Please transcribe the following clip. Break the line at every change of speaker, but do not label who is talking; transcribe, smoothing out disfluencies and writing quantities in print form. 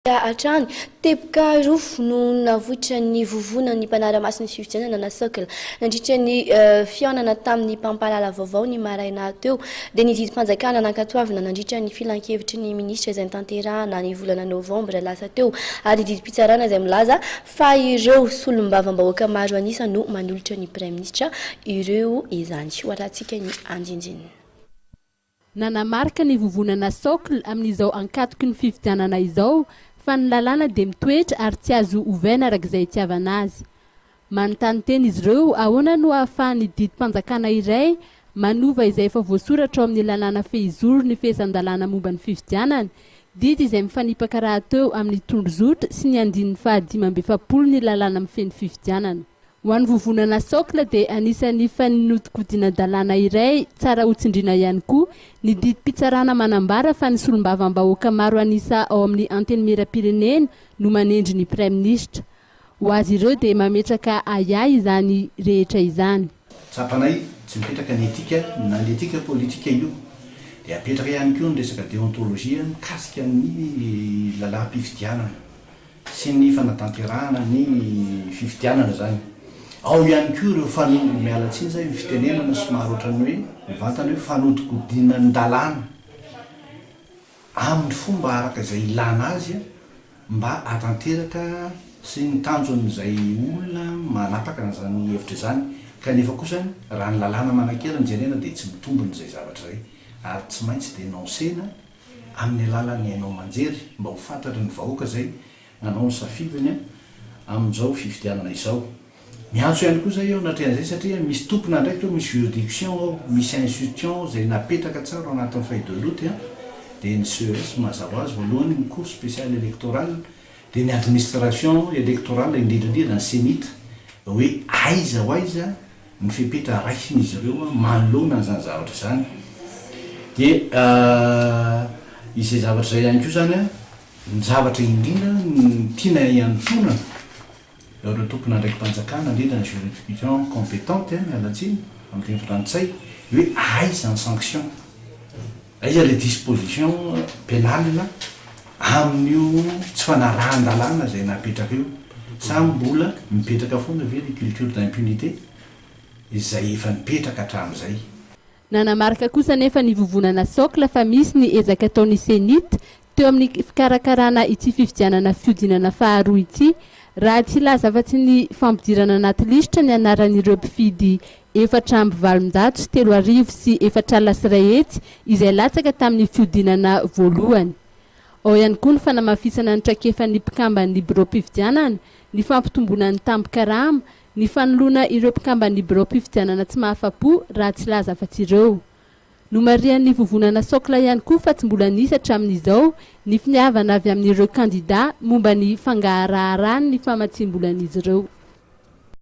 Atrany teboka rofo no navoitra ny vovona ny mpanara-masiny fifidianana na socle nandritra ny fiaonana tamin'ny mpampalala vaovao ny maraina teo dia ny didim-panjakana nankatoavina nandritra ny filan-kevitry ny ministra izay nitanterahana ny volana novambra lasa teo ary didim-pitsarana izay milaza fa ireo solombavam-bahoaka maro anisa no manolotra ny prime ministra ireo izany hoarantsika ny andinjiny.
Nanamarika ny vovonana socle amin'izao ankatoky ny fifidianana izao fa ny lalàna dia mitoetra ary tsy azo ovaina arak'izay itiavana azy. Manontany teny izy ireo ahoana no ahafahan'ny didim-panjakana iray manova izay efa voasoratra ao amin'ny lalàna fehizoro ny fihezan-dalàna momba ny fifidianana, didy izay mifanipaka rahateo amin'ny tondrozotra sy ny andininy 570 ny lalàna mifeny fifidianana. Ho an'ny vovonana socle dia anisan'ny faninodikodina-dalàna iray tsara hotsindrina ihany koa ny didim-pitsarana manambara fa ny solombavam-bahoaka maro anisa ao amin'ny antenimieram-pirenena no manendry ny prime ministra. Ho azy ireo dia mametraka ayay izany rehetra izany.
Tsapanay tsy mipetraka ny etika na ny etika politika io dia apetraka ihany koa ny resaka deontolojia mikasika ny làlam-pifidianana sy ny fanatanterahana ny fifidianana zany. Ao ihany koa ireo fanodo mialatsiny zay fitenenana somary ohatrany hoe mivantana hoe fanodikodina ny dalàna amin'ny fomba araka izay ilana azy mba hatanteraka sy ny tanjon'izay olona manapaka n'izany hevitra izany kanefa kosa raha ny lalàna manan-kera jerena dia tsy mitombony izay zavatra izay ary tsy maintsy dia naosena amin'ny alalany hainao manjery mba ho fantatra ny vahoaka izay nanao ny safidiny amin'izao fifidianana izao. Miantso ihany koa zay eo natrehan'izay satria misy tompona ndraiky to misy juridiction ao misy institution izay napetraka tsara ao anatin'ny feuille de route dia ny CES mazava azy voalohany ny cour spéciale électorale dia ny administration électorale indrindrindrindra ny senita hoe aiza ho aiza ny fepetra raisin'izy ireo manoloana n'izany zavatra izany dia izay zavatra izay ihany koa zany ny zavatra indrindra ny tiana iantonana ireo tompona ndraiky mpanjakana indrindra ny juridiction compétente mialatsiny amin'ny teny frantsay hoe aiza ny sanction aiza le disposition pénale amin'io tsy fanarahan-dalàna izay napetraka io samy mbola mipetraka foana ve ny culture d'impunité izay efa nipetraka hatramin'izay.
Nanamarika kosa nefa ny vovonana socle fa misy ny ezaka ataon'ny senita teo amin'ny fikarakarana ity fifidianana fiodinana faharoa ity raha tsy laza fa tsy ny fampidirana anaty lisitra ny anaran'ireo mpifidy 4,330 sy 4,1 izay latsaka tamin'ny fiodinana voalohany. Ao ihany koa ny fanamafisana ny trakefan'ny mpikamban'ny birao mpifidianana, ny fampitombona ny tampi-karama, ny fanoloana ireo mpikamban'ny birao mpifidianana tsy mahafa-po raha tsy laza fa tsy ireo. Nomarian'ny vovonana socle ihany koa fa tsy mbola nisy hatramin'izao ny finiavana avy amin'ireo kandida momba ny fangaharaharahan'ny famatsimbolan'izy ireo.